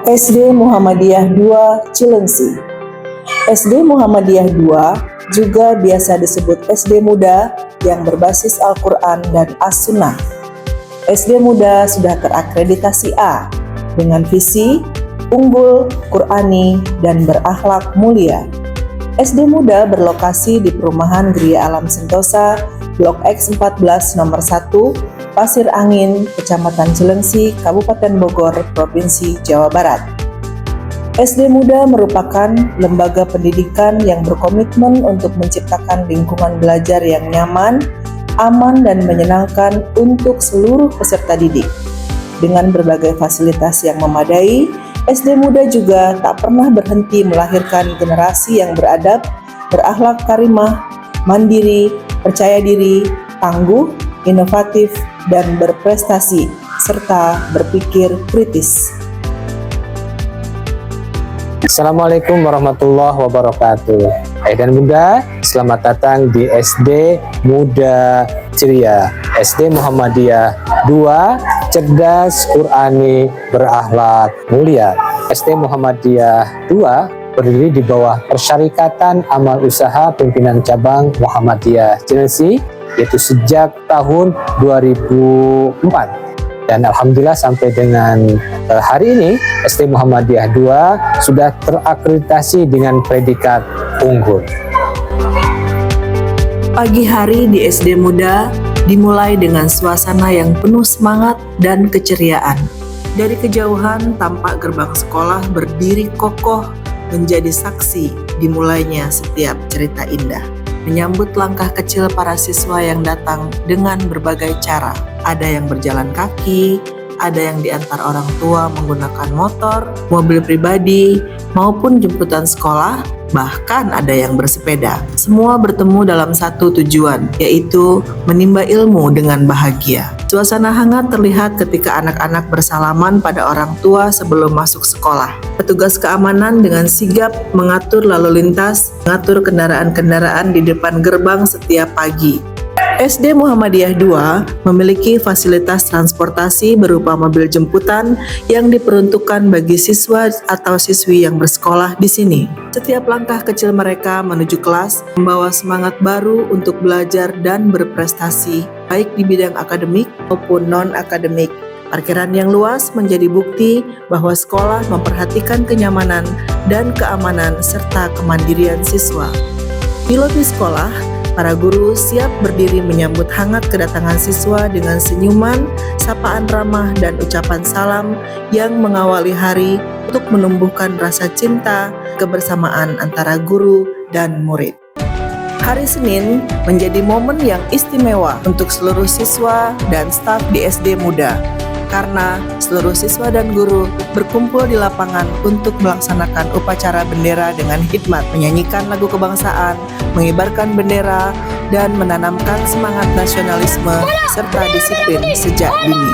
SD Muhammadiyah 2 Cilengsi. SD Muhammadiyah 2 juga biasa disebut SD Muda yang berbasis Al-Quran dan As-Sunnah. SD Muda sudah terakreditasi A dengan visi unggul, Qurani, dan berakhlak mulia. SD Muda berlokasi di Perumahan Gria Alam Sentosa, Blok X14 nomor 1, Pasir Angin, Kecamatan Cilengsi, Kabupaten Bogor, Provinsi Jawa Barat. SD Muda merupakan lembaga pendidikan yang berkomitmen untuk menciptakan lingkungan belajar yang nyaman, aman, dan menyenangkan untuk seluruh peserta didik. Dengan berbagai fasilitas yang memadai, SD Muda juga tak pernah berhenti melahirkan generasi yang beradab, berakhlak karimah, mandiri, percaya diri, tangguh, inovatif, dan berprestasi, serta berpikir kritis. Assalamualaikum warahmatullahi wabarakatuh. Hai dan Bunda, selamat datang di SD Muda Ceria, SD Muhammadiyah 2, cerdas, Qurani, berakhlak mulia. SD Muhammadiyah 2 berdiri di bawah Persyarikatan Amal Usaha Pimpinan Cabang Muhammadiyah Cilengsi, yaitu sejak tahun 2004. Dan alhamdulillah sampai dengan hari ini SD Muhammadiyah 2 sudah terakreditasi dengan predikat unggul. Pagi hari di SD Muda dimulai dengan suasana yang penuh semangat dan keceriaan. Dari kejauhan tampak gerbang sekolah berdiri kokoh menjadi saksi dimulainya setiap cerita indah. Menyambut langkah kecil para siswa yang datang dengan berbagai cara. Ada yang berjalan kaki, ada yang diantar orang tua menggunakan motor, mobil pribadi, maupun jemputan sekolah, bahkan ada yang bersepeda. Semua bertemu dalam satu tujuan, yaitu menimba ilmu dengan bahagia. Suasana hangat terlihat ketika anak-anak bersalaman pada orang tua sebelum masuk sekolah. Petugas keamanan dengan sigap mengatur lalu lintas, mengatur kendaraan-kendaraan di depan gerbang setiap pagi. SD Muhammadiyah 2 memiliki fasilitas transportasi berupa mobil jemputan yang diperuntukkan bagi siswa atau siswi yang bersekolah di sini. Setiap langkah kecil mereka menuju kelas membawa semangat baru untuk belajar dan berprestasi, baik di bidang akademik maupun non-akademik. Parkiran yang luas menjadi bukti bahwa sekolah memperhatikan kenyamanan dan keamanan serta kemandirian siswa. Di lobi sekolah, para guru siap berdiri menyambut hangat kedatangan siswa dengan senyuman, sapaan ramah, dan ucapan salam yang mengawali hari untuk menumbuhkan rasa cinta, kebersamaan antara guru dan murid. Hari Senin menjadi momen yang istimewa untuk seluruh siswa dan staf di SD Muda, karena seluruh siswa dan guru berkumpul di lapangan untuk melaksanakan upacara bendera dengan hikmat, menyanyikan lagu kebangsaan, mengibarkan bendera, dan menanamkan semangat nasionalisme serta disiplin sejak dini.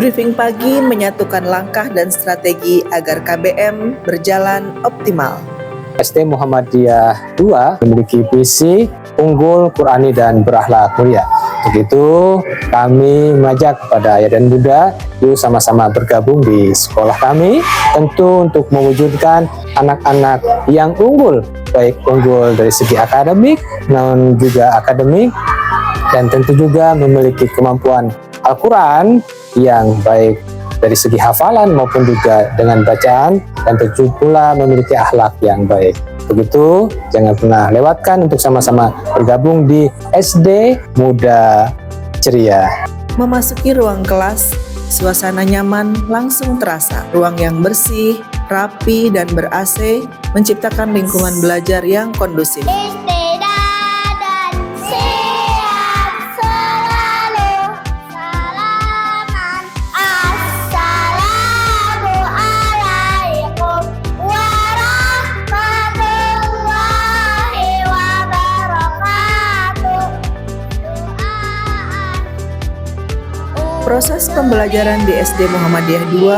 Briefing pagi menyatukan langkah dan strategi agar KBM berjalan optimal. SD Muhammadiyah 2 memiliki visi unggul, Qurani, dan berakhlak mulia. Begitu kami mengajak kepada ayah dan bunda, yuk sama-sama bergabung di sekolah kami, tentu untuk mewujudkan anak-anak yang unggul, baik unggul dari segi akademik, non juga akademik, dan tentu juga memiliki kemampuan Al-Quran yang baik dari segi hafalan maupun juga dengan bacaan, dan tentu pula memiliki akhlak yang baik. Begitu, jangan pernah lewatkan untuk sama-sama bergabung di SD Muda Ceria. Memasuki ruang kelas, suasana nyaman langsung terasa. Ruang yang bersih, rapi, dan ber-AC menciptakan lingkungan belajar yang kondusif. Proses pembelajaran di SD Muhammadiyah II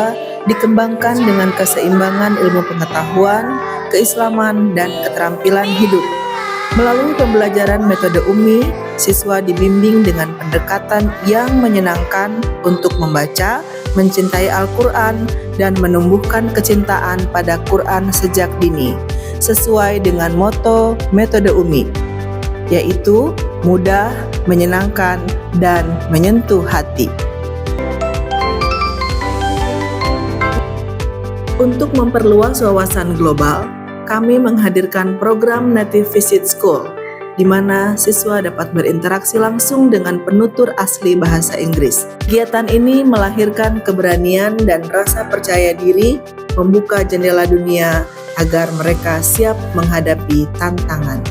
dikembangkan dengan keseimbangan ilmu pengetahuan, keislaman, dan keterampilan hidup. Melalui pembelajaran metode Ummi, siswa dibimbing dengan pendekatan yang menyenangkan untuk membaca, mencintai Al-Quran, dan menumbuhkan kecintaan pada Quran sejak dini, sesuai dengan moto metode Ummi, yaitu mudah, menyenangkan, dan menyentuh hati. Untuk memperluas wawasan global, kami menghadirkan program Native Visit School, di mana siswa dapat berinteraksi langsung dengan penutur asli bahasa Inggris. Kegiatan ini melahirkan keberanian dan rasa percaya diri, membuka jendela dunia agar mereka siap menghadapi tantangan.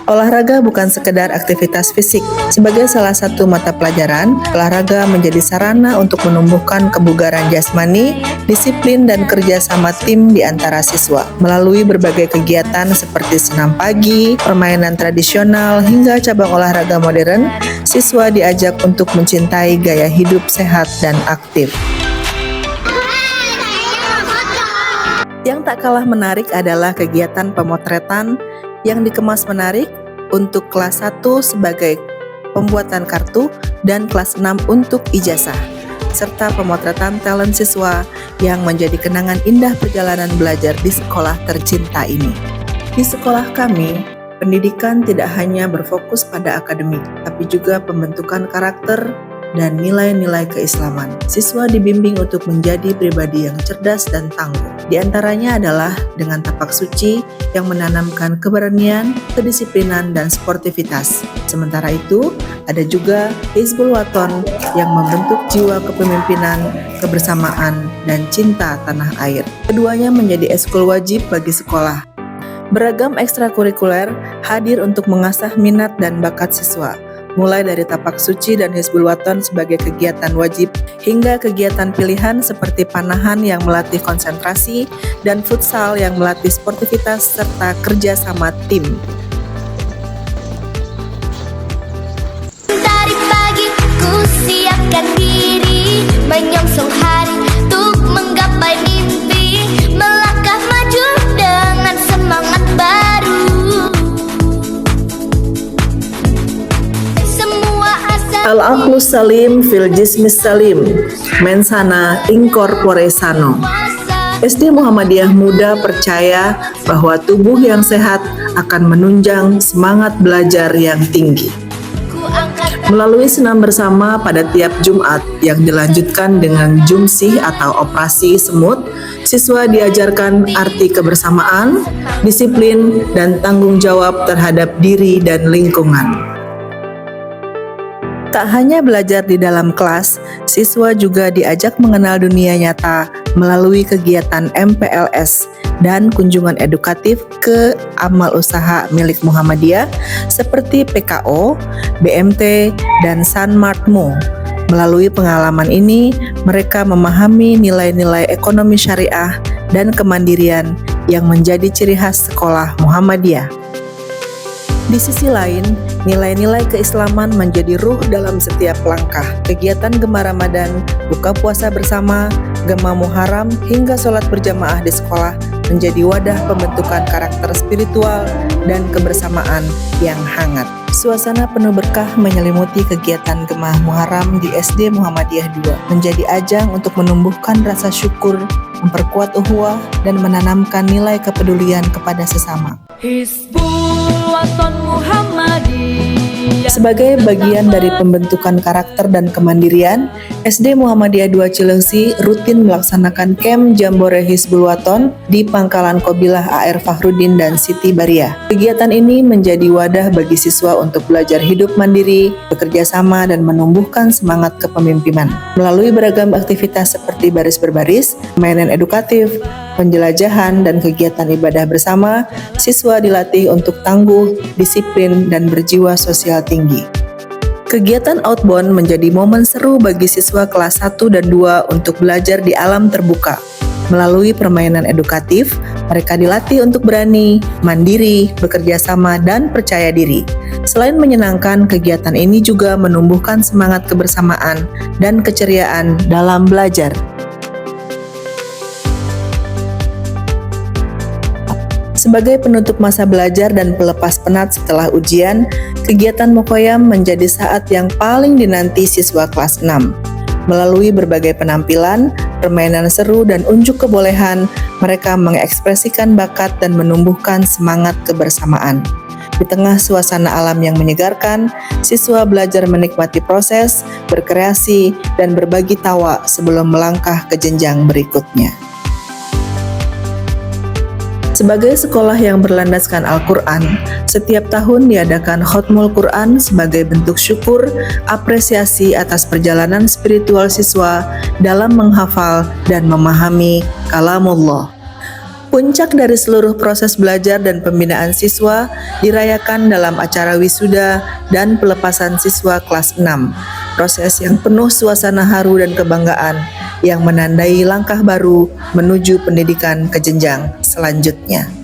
Olahraga bukan sekedar aktivitas fisik. Sebagai salah satu mata pelajaran, olahraga menjadi sarana untuk menumbuhkan kebugaran jasmani, disiplin, dan kerja sama tim di antara siswa. Melalui berbagai kegiatan seperti senam pagi, permainan tradisional, hingga cabang olahraga modern, siswa diajak untuk mencintai gaya hidup sehat dan aktif. Yang tak kalah menarik adalah kegiatan pemotretan yang dikemas menarik untuk kelas 1 sebagai pembuatan kartu dan kelas 6 untuk ijazah, serta pemotretan talent siswa yang menjadi kenangan indah perjalanan belajar di sekolah tercinta ini. Di sekolah kami, pendidikan tidak hanya berfokus pada akademik, tapi juga pembentukan karakter dan nilai-nilai keislaman. Siswa dibimbing untuk menjadi pribadi yang cerdas dan tangguh. Di antaranya adalah dengan tapak suci yang menanamkan keberanian, kedisiplinan, dan sportivitas. Sementara itu, ada juga Hizbul Waton yang membentuk jiwa kepemimpinan, kebersamaan, dan cinta tanah air. Keduanya menjadi ekskul wajib bagi sekolah. Beragam ekstrakurikuler hadir untuk mengasah minat dan bakat siswa, mulai dari tapak suci dan Hizbul Waton sebagai kegiatan wajib, hingga kegiatan pilihan seperti panahan yang melatih konsentrasi dan futsal yang melatih sportivitas serta kerja sama tim. Dari pagi ku siapkan diri, menyongsong hari untuk menggapai mimpi, melangkah maju dengan semangat baru. Al-aqlus salim fil jismis salim, mensana incorpore sano. SD Muhammadiyah Muda percaya bahwa tubuh yang sehat akan menunjang semangat belajar yang tinggi. Melalui senam bersama pada tiap Jumat yang dilanjutkan dengan jumsih atau operasi semut, siswa diajarkan arti kebersamaan, disiplin, dan tanggung jawab terhadap diri dan lingkungan. Tak hanya belajar di dalam kelas, siswa juga diajak mengenal dunia nyata melalui kegiatan MPLS dan kunjungan edukatif ke amal usaha milik Muhammadiyah seperti PKO, BMT, dan Sanmartmo. Melalui pengalaman ini, mereka memahami nilai-nilai ekonomi syariah dan kemandirian yang menjadi ciri khas sekolah Muhammadiyah. Di sisi lain, nilai-nilai keislaman menjadi ruh dalam setiap langkah. Kegiatan Gema Ramadan, buka puasa bersama, Gema Muharram, hingga sholat berjamaah di sekolah menjadi wadah pembentukan karakter spiritual dan kebersamaan yang hangat. Suasana penuh berkah menyelimuti kegiatan Gema Muharram di SD Muhammadiyah II, menjadi ajang untuk menumbuhkan rasa syukur, memperkuat ukhuwah, dan menanamkan nilai kepedulian kepada sesama. Sebagai bagian dari pembentukan karakter dan kemandirian, SD Muhammadiyah II Cilengsi rutin melaksanakan camp Jambore Hizbul Waton di Pangkalan Qobilah AR Fahrudin dan Siti Bariyah. Kegiatan ini menjadi wadah bagi siswa untuk belajar hidup mandiri, bekerja sama, dan menumbuhkan semangat kepemimpinan. Melalui beragam aktivitas seperti baris berbaris, mainan edukatif, penjelajahan, dan kegiatan ibadah bersama, siswa dilatih untuk tangguh, disiplin, dan berjiwa sosial tinggi. Kegiatan outbound menjadi momen seru bagi siswa kelas 1 dan 2 untuk belajar di alam terbuka. Melalui permainan edukatif, mereka dilatih untuk berani, mandiri, bekerja sama, dan percaya diri. Selain menyenangkan, kegiatan ini juga menumbuhkan semangat kebersamaan dan keceriaan dalam belajar. Sebagai penutup masa belajar dan pelepas penat setelah ujian, kegiatan Mokoyam menjadi saat yang paling dinanti siswa kelas 6. Melalui berbagai penampilan, permainan seru, dan unjuk kebolehan, mereka mengekspresikan bakat dan menumbuhkan semangat kebersamaan. Di tengah suasana alam yang menyegarkan, siswa belajar menikmati proses, berkreasi, dan berbagi tawa sebelum melangkah ke jenjang berikutnya. Sebagai sekolah yang berlandaskan Al-Quran, setiap tahun diadakan Khatmul Quran sebagai bentuk syukur, apresiasi atas perjalanan spiritual siswa dalam menghafal dan memahami kalamullah. Puncak dari seluruh proses belajar dan pembinaan siswa dirayakan dalam acara wisuda dan pelepasan siswa kelas 6. Proses yang penuh suasana haru dan kebanggaan yang menandai langkah baru menuju pendidikan ke jenjang selanjutnya.